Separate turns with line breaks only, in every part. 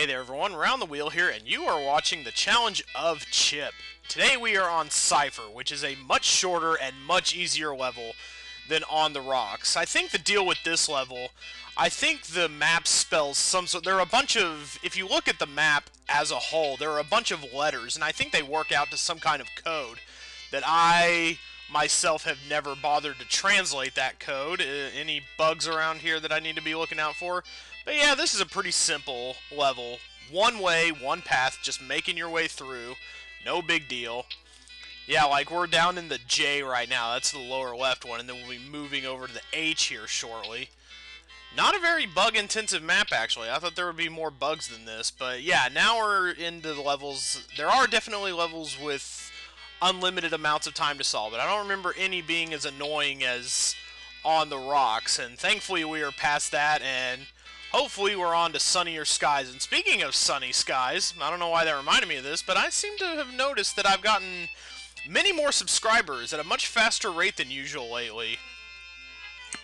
Hey there everyone, Round the Wheel here, and you are watching the Challenge of Chip. Today we are on Cypher, which is a much shorter and much easier level than On the Rocks. I think the deal with this level, I think the map spells some sort. There are a bunch of, if you look at the map as a whole, there are a bunch of letters, and I think they work out to some kind of code that I myself have never bothered to translate that code. Any bugs around here that I need to be looking out for? But yeah, this is a pretty simple level. One way, one path, just making your way through. No big deal. Yeah, like we're down in the J right now. That's the lower left one, and then we'll be moving over to the H here shortly. Not a very bug-intensive map, actually. I thought there would be more bugs than this. But yeah, now we're into the levels. There are definitely levels with unlimited amounts of time to solve it. I don't remember any being as annoying as On the Rocks, and thankfully we are past that, and hopefully we're on to sunnier skies. And speaking of sunny skies, I don't know why that reminded me of this, but I seem to have noticed that I've gotten many more subscribers at a much faster rate than usual lately.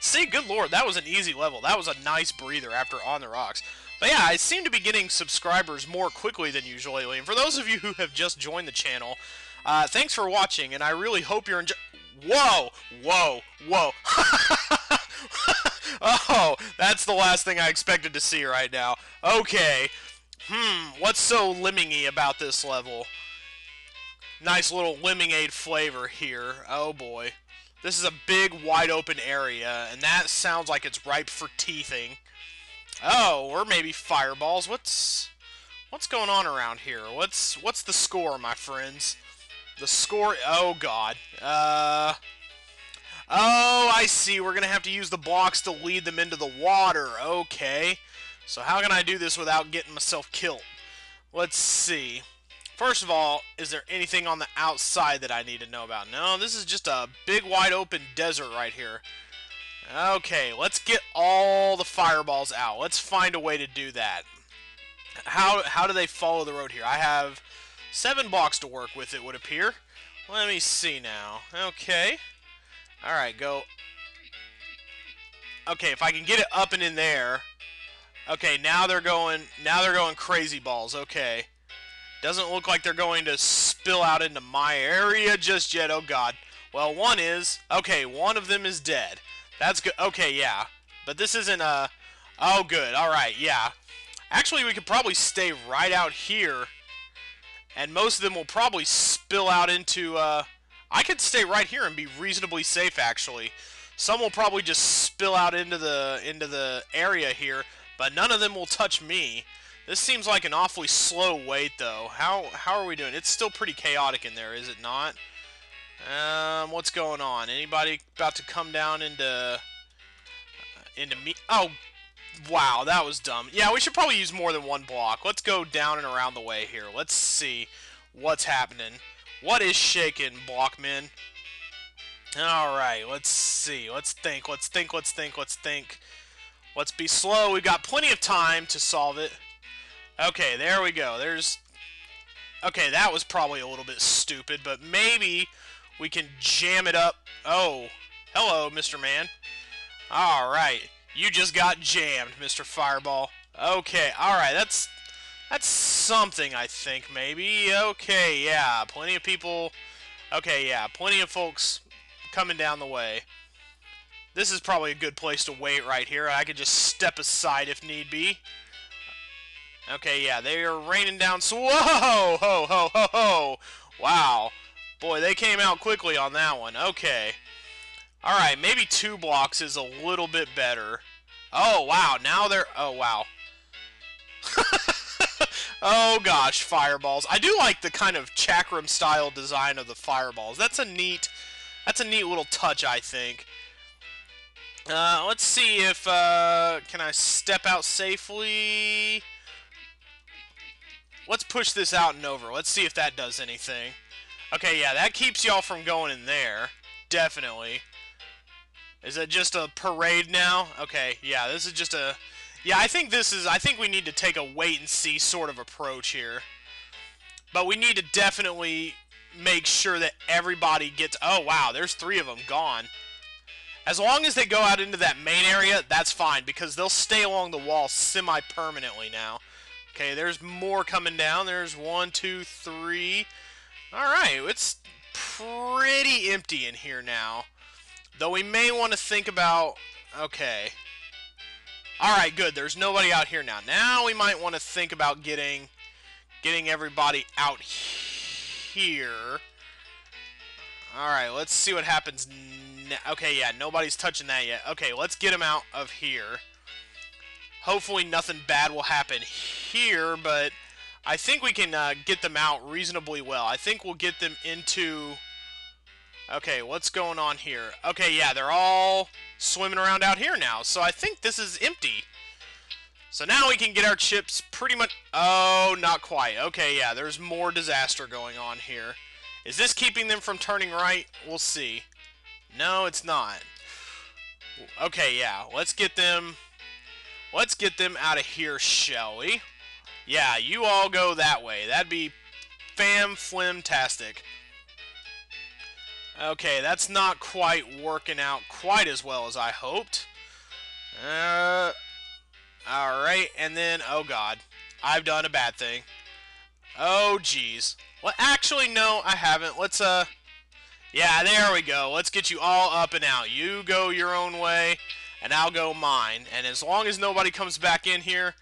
See, good lord, that was an easy level. That was a nice breather after On the Rocks. But yeah, I seem to be getting subscribers more quickly than usual lately. And for those of you who have just joined the channel, thanks for watching, and I really hope you're enjoying. Whoa! Whoa! Whoa! Oh, that's the last thing I expected to see right now. Okay. What's so lemmingy about this level? Nice little lemonade flavor here. Oh boy. This is a big, wide open area, and that sounds like it's ripe for teething. Oh, or maybe fireballs. What's going on around here? What's the score, my friends? The score... Oh, God. Oh, I see. We're going to have to use the blocks to lead them into the water. Okay. So how can I do this without getting myself killed? Let's see. First of all, is there anything on the outside that I need to know about? No, this is just a big, wide open desert right here. Okay, let's get all the fireballs out. Let's find a way to do that. How do they follow the road here? I have 7 blocks to work with, it would appear. Let me see now. Okay. Alright, go. Okay, if I can get it up and in there. Okay, now they're going crazy balls. Okay. Doesn't look like they're going to spill out into my area just yet. Oh god. Well, one is. Okay, one of them is dead. That's good. Okay, yeah. But this isn't a... Oh, good. Alright, yeah. Actually, we could probably stay right out here. And most of them will probably spill out into... I could stay right here and be reasonably safe, actually. Some will probably just spill out into the area here, but none of them will touch me. This seems like an awfully slow wait, though. How are we doing? It's still pretty chaotic in there, is it not? What's going on? Anybody about to come down into me? Oh, wow, that was dumb. Yeah, we should probably use more than one block. Let's go down and around the way here. Let's see what's happening. What is shaking, Blockman? Alright, let's see. Let's think. Let's be slow. We've got plenty of time to solve it. Okay, there we go. Okay, that was probably a little bit stupid, but maybe we can jam it up. Oh, hello, Mr. Man. Alright, you just got jammed, Mr. Fireball. Okay, alright, that's something, I think, maybe. Okay, yeah, plenty of people. Okay, yeah, plenty of folks coming down the way. This is probably a good place to wait right here. I could just step aside if need be. Okay, yeah, they are raining down. So, whoa, ho, ho, ho, ho. Wow. Boy, they came out quickly on that one. Okay. Alright, maybe 2 blocks is a little bit better. Oh, wow, now they're... Oh, wow. Oh gosh, fireballs. I do like the kind of chakram style design of the fireballs. That's a neat little touch, I think. Let's see if can I step out safely? Let's push this out and over. Let's see if that does anything. Okay, yeah, that keeps y'all from going in there. Definitely. Is it just a parade now? Okay, yeah, this is just a... Yeah, I think we need to take a wait-and-see sort of approach here. But we need to definitely make sure that everybody gets... Oh, wow, there's 3 of them gone. As long as they go out into that main area, that's fine, because they'll stay along the wall semi-permanently now. Okay, there's more coming down. There's 1, 2, 3. Alright, it's pretty empty in here now. Though we may want to think about... Okay. Alright, good. There's nobody out here now. Now we might want to think about getting everybody out here. Alright, let's see what happens. Okay, yeah, nobody's touching that yet. Okay, let's get them out of here. Hopefully nothing bad will happen here, but I think we can get them out reasonably well. I think we'll get them into... Okay, what's going on here? Okay, yeah, they're all swimming around out here now, so I think this is empty. So now we can get our chips pretty much... Oh, not quite. Okay, yeah, there's more disaster going on here. Is this keeping them from turning right? We'll see. No, it's not. Okay, yeah, let's get them out of here, shall we? Yeah, you all go that way. That'd be flim-tastic. Okay, that's not quite working out quite as well as I hoped. Alright, and then, oh god, I've done a bad thing. Oh, jeez. Well, actually, no, I haven't. Let's, yeah, there we go. Let's get you all up and out. You go your own way, and I'll go mine. And as long as nobody comes back in here,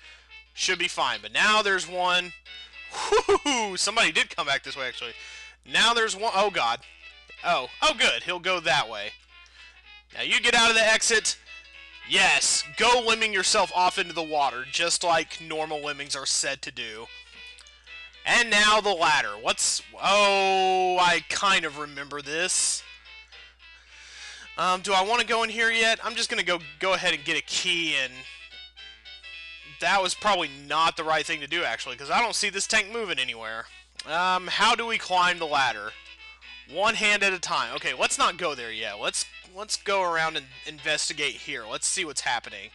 should be fine. But now there's one. Whoo! Somebody did come back this way, actually. Now there's one. Oh, God. Oh, good. He'll go that way. Now you get out of the exit. Yes, go lemming yourself off into the water, just like normal lemmings are said to do. And now the ladder. Oh, I kind of remember this. Do I want to go in here yet? I'm just going to go ahead and get a key, and that was probably not the right thing to do, actually, because I don't see this tank moving anywhere. How do we climb the ladder? One hand at a time. Okay, let's not go there yet. Let's go around and investigate here. Let's see what's happening.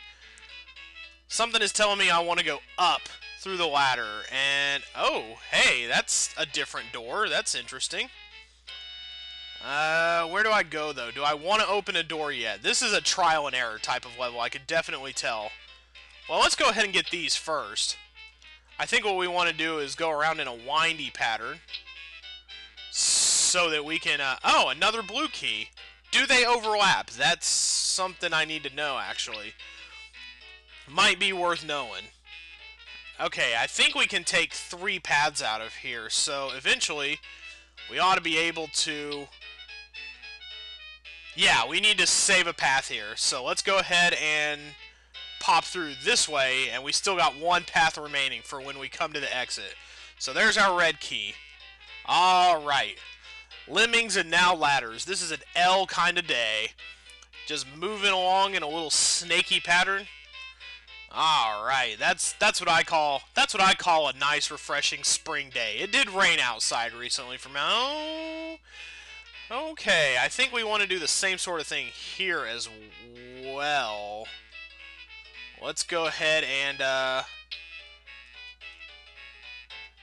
Something is telling me I want to go up through the ladder, and oh, hey, that's a different door. That's interesting. Where do I go, though? Do I want to open a door yet? This is a trial and error type of level, I could definitely tell. Well, let's go ahead and get these first. I think what we want to do is go around in a windy pattern so that we can, oh, another blue key. Do they overlap? That's something I need to know, actually. Might be worth knowing. Okay, I think we can take 3 paths out of here, so eventually we ought to be able to... Yeah, we need to save a path here, so let's go ahead and pop through this way, and we still got 1 path remaining for when we come to the exit. So there's our red key. Alright. Lemmings and now ladders. This is an L kind of day. Just moving along in a little snaky pattern. Alright, that's what I call a nice refreshing spring day. It did rain outside recently for now. Oh, okay, I think we want to do the same sort of thing here as well. Let's go ahead and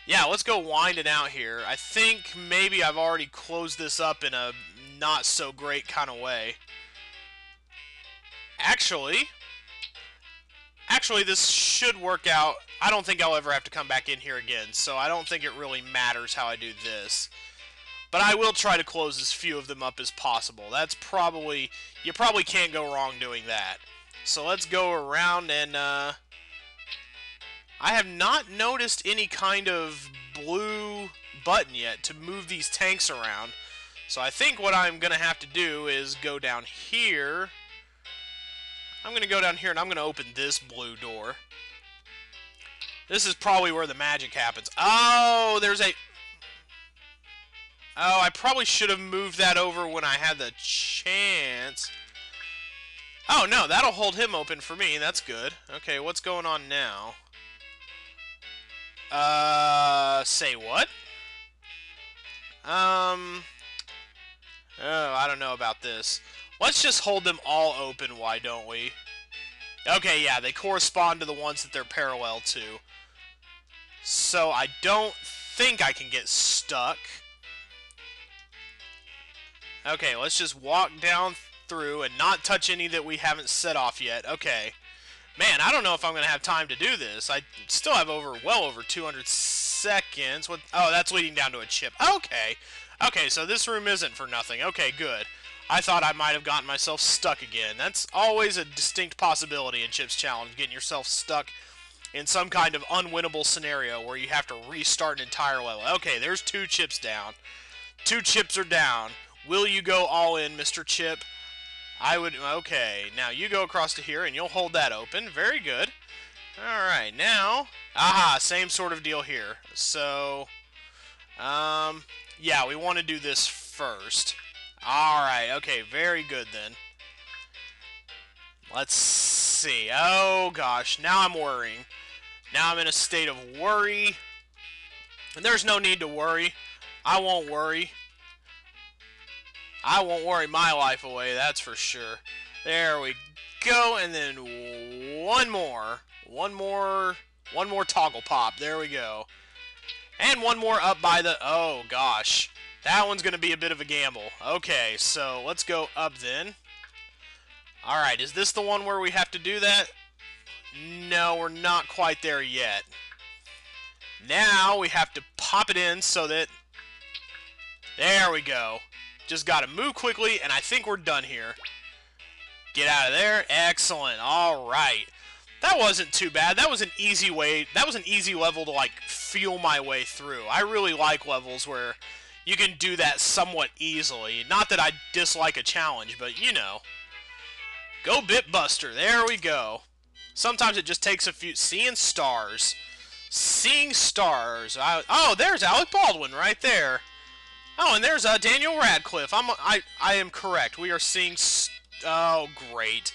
yeah, let's go winding out here. I think maybe I've already closed this up in a not so great kind of way. Actually, this should work out. I don't think I'll ever have to come back in here again, so I don't think it really matters how I do this. But I will try to close as few of them up as possible. That's probably... You probably can't go wrong doing that. So let's go around and, I have not noticed any kind of blue button yet to move these tanks around. So I think what I'm going to have to do is go down here. I'm going to go down here and I'm going to open this blue door. This is probably where the magic happens. Oh, there's a... Oh, I probably should have moved that over when I had the chance. Oh, no, that'll hold him open for me. That's good. Okay, what's going on now? Say what? Oh, I don't know about this. Let's just hold them all open, why don't we? Okay, yeah, they correspond to the ones that they're parallel to. So I don't think I can get stuck. Okay, let's just walk down through and not touch any that we haven't set off yet. Okay. Man, I don't know if I'm going to have time to do this. I still have well over 200 seconds. What? Oh, that's leading down to a chip. Okay. Okay, so this room isn't for nothing. Okay, good. I thought I might have gotten myself stuck again. That's always a distinct possibility in Chip's Challenge, getting yourself stuck in some kind of unwinnable scenario where you have to restart an entire level. Okay, there's 2 chips down. 2 chips are down. Will you go all in, Mr. Chip? I would. Okay, now you go across to here and you'll hold that open. Very good. Alright, now. Aha, same sort of deal here. So, yeah, we want to do this first. Alright, okay, very good then. Let's see. Oh, gosh, now I'm worrying. Now I'm in a state of worry. And there's no need to worry. I won't worry. I won't worry my life away, that's for sure. There we go, and then one more toggle pop. There we go. And one more up by the... Oh, gosh. That one's going to be a bit of a gamble. Okay, so let's go up then. Alright, is this the one where we have to do that? No, we're not quite there yet. Now we have to pop it in so that... There we go. Just got to move quickly, and I think we're done here. Get out of there. Excellent. All right. That wasn't too bad. That was an easy way. That was an easy level to, like, feel my way through. I really like levels where you can do that somewhat easily. Not that I dislike a challenge, but, you know. Go Bitbuster. There we go. Sometimes it just takes a few... Seeing stars. Seeing stars. Oh, there's Alec Baldwin right there. Oh, and there's Daniel Radcliffe. I am correct. We are seeing... Oh, great.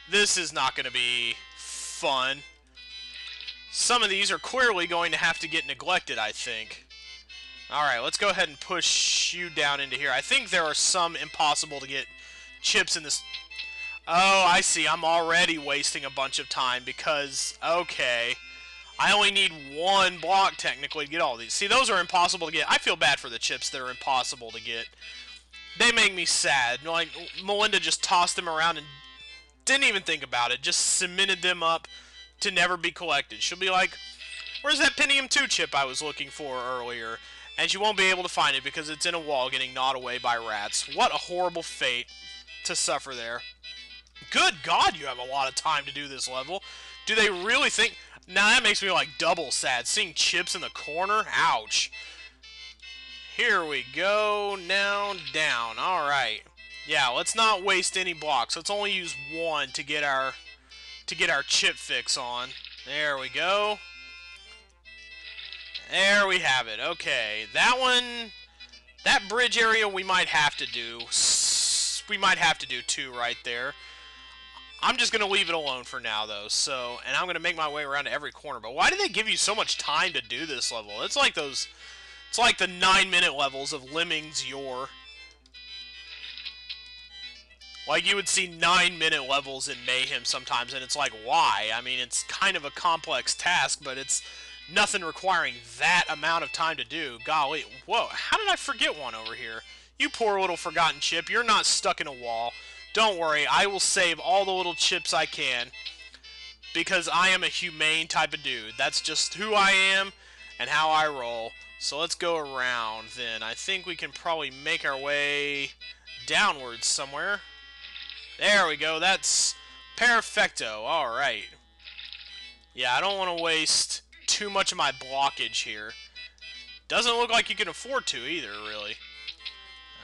This is not going to be fun. Some of these are clearly going to have to get neglected, I think. Alright, let's go ahead and push you down into here. I think there are some impossible to get chips in this... Oh, I see. I'm already wasting a bunch of time because... Okay. I only need 1 block, technically, to get all these. See, those are impossible to get. I feel bad for the chips that are impossible to get. They make me sad. Like, Melinda just tossed them around and didn't even think about it. Just cemented them up to never be collected. She'll be like, where's that Pentium 2 chip I was looking for earlier? And she won't be able to find it because it's in a wall getting gnawed away by rats. What a horrible fate to suffer there. Good God, you have a lot of time to do this level. Do they really think... Now that makes me like double sad. Seeing chips in the corner? Ouch. Here we go. Now down. Alright. Yeah, let's not waste any blocks. Let's only use 1 to get our chip fix on. There we go. There we have it. Okay. That one... That bridge area we might have to do. We might have to do 2 right there. I'm just going to leave it alone for now, though, so... And I'm going to make my way around to every corner. But why do they give you so much time to do this level? It's like those... It's like the 9-minute levels of Lemmings Yore. Like, you would see 9-minute levels in Mayhem sometimes, and it's like, why? I mean, it's kind of a complex task, but it's nothing requiring that amount of time to do. Golly, whoa, how did I forget one over here? You poor little forgotten chip, you're not stuck in a wall. Don't worry, I will save all the little chips I can, because I am a humane type of dude. That's just who I am and how I roll. So let's go around then. I think we can probably make our way downwards somewhere. There we go, that's perfecto. Alright. Yeah, I don't want to waste too much of my blockage here. Doesn't look like you can afford to either, really.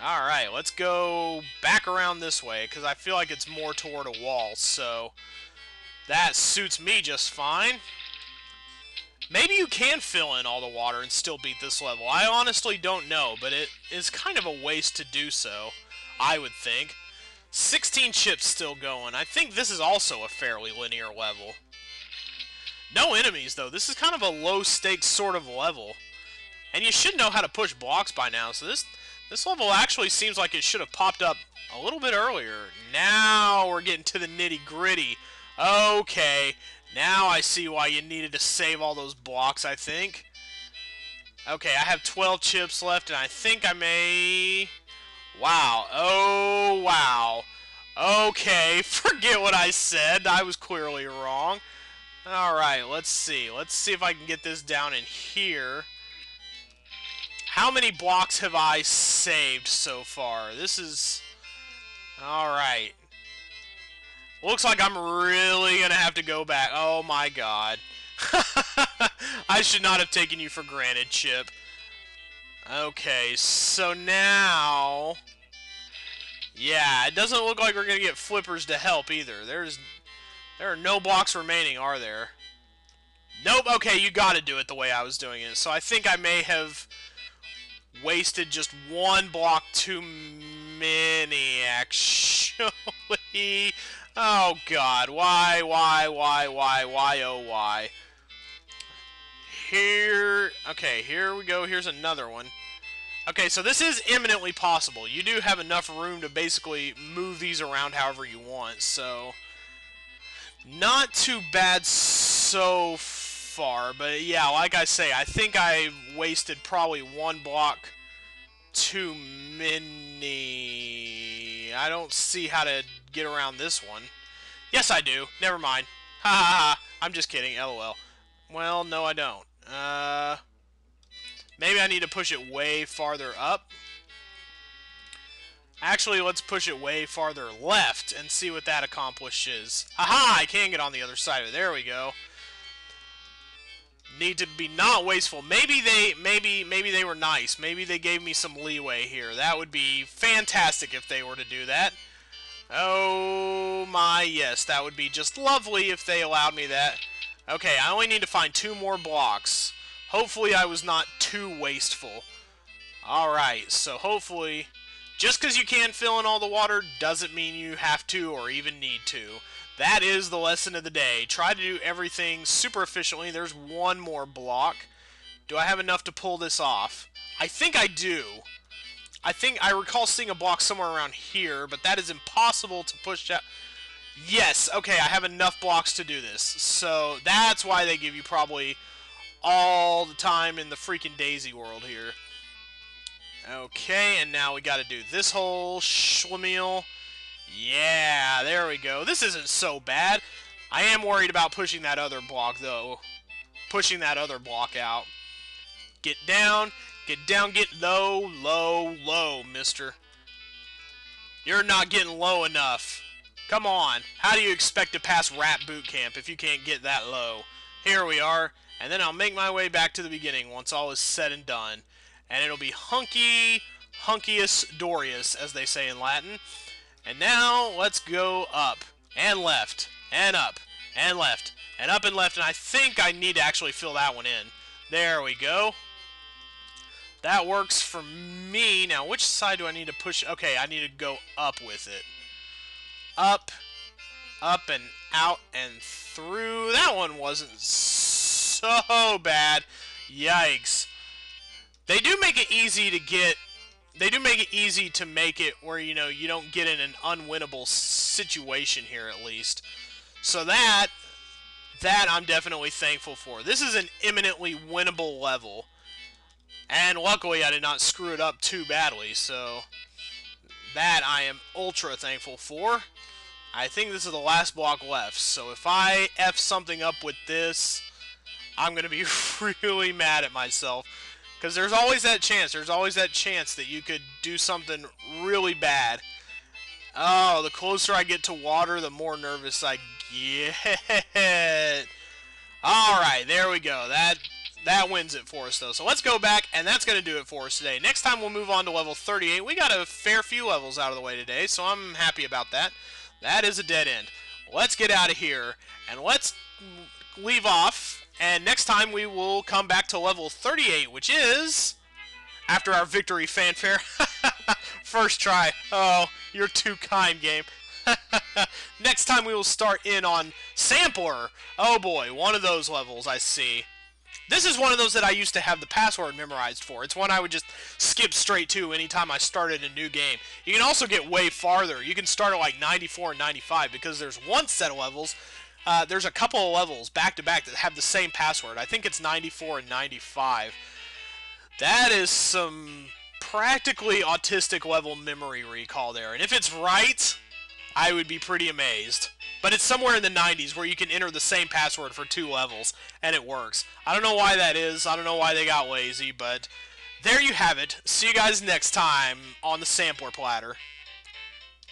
Alright, let's go back around this way, because I feel like it's more toward a wall, so that suits me just fine. Maybe you can fill in all the water and still beat this level. I honestly don't know, but it is kind of a waste to do so, I would think. 16 chips still going. I think this is also a fairly linear level. No enemies, though. This is kind of a low-stakes sort of level. And you should know how to push blocks by now, so this level actually seems like it should have popped up a little bit earlier. Now we're getting to the nitty-gritty. Okay, now I see why you needed to save all those blocks, I think. Okay, I have 12 chips left, and I think I may... Wow. Oh, wow. Okay, forget what I said. I was clearly wrong. Alright, let's see. Let's see if I can get this down in here. How many blocks have I saved so far? This is... Alright. Looks like I'm really gonna have to go back. Oh my god. I should not have taken you for granted, Chip. Okay, so now... Yeah, it doesn't look like we're gonna get flippers to help either. There are no blocks remaining, are there? Nope, okay, you gotta do it the way I was doing it. So I think I may have wasted just one block too many, actually. Oh god, why, oh why? Here, okay, here we go, here's another one. Okay, so this is imminently possible. You do have enough room to basically move these around however you want, so... Not too bad so far, but yeah, like I say, I think I wasted probably one block too many. I don't see how to get around this one. Yes, I do. Never mind. Ha ha ha. I'm just kidding. LOL. Well, no, I don't. Maybe I need to push it way farther up. Actually, let's push it way farther left and see what that accomplishes. Haha! I can get on the other side of it. There we go. Need to be not wasteful. Maybe they were nice. Maybe they gave me some leeway here. That would be fantastic if they were to do that. Oh my, yes, that would be just lovely if they allowed me that. Okay, I only need to find 2 more blocks. Hopefully I was not too wasteful. Alright, so hopefully... Just because you can fill in all the water doesn't mean you have to or even need to. That is the lesson of the day. Try to do everything super efficiently. There's 1 more block. Do I have enough to pull this off? I think I do. I think I recall seeing a block somewhere around here, but that is impossible to push out. Yes, okay, I have enough blocks to do this. So that's why they give you probably all the time in the freaking Daisy world here. Okay, and now we gotta do this whole schlemiel. Yeah, there we go. This isn't so bad. I am worried about pushing that other block, though. Pushing that other block out. Get down, get low, low, low, mister. You're not getting low enough. Come on. How do you expect to pass rap boot camp if you can't get that low? Here we are, and then I'll make my way back to the beginning once all is said and done. And it'll be hunkiest Dorius, as they say in Latin. And now, let's go up, and left, and up, and left, and up and left, and I think I need to actually fill that one in. There we go. That works for me. Now, which side do I need to push? Okay, I need to go up with it. Up, and out, and through. That one wasn't so bad. Yikes. They do make it easy to get... They do make it easy to make it where, you know, you don't get in an unwinnable situation here, at least. So that I'm definitely thankful for. This is an imminently winnable level. And luckily I did not screw it up too badly, so... That I am ultra thankful for. I think this is the last block left, so if I F something up with this, I'm going to be really mad at myself. Because there's always that chance. There's always that chance that you could do something really bad. Oh, the closer I get to water, the more nervous I get. Alright, there we go. That wins it for us, though. So let's go back, and that's going to do it for us today. Next time we'll move on to level 38. We got a fair few levels out of the way today, so I'm happy about that. That is a dead end. Let's get out of here, and let's leave off. And next time we will come back to level 38, which is, after our victory fanfare, first try. Oh, you're too kind, game. Next time we will start in on Sampler. Oh boy, one of those levels, I see. This is one of those that I used to have the password memorized for. It's one I would just skip straight to anytime I started a new game. You can also get way farther. You can start at like 94 and 95 because there's one set of levels. There's a couple of levels back-to-back that have the same password. I think it's 94 and 95. That is some practically autistic level memory recall there. And if it's right, I would be pretty amazed. But it's somewhere in the 90s where you can enter the same password for 2 levels, and it works. I don't know why that is. I don't know why they got lazy, but there you have it. See you guys next time on the Sampler Platter.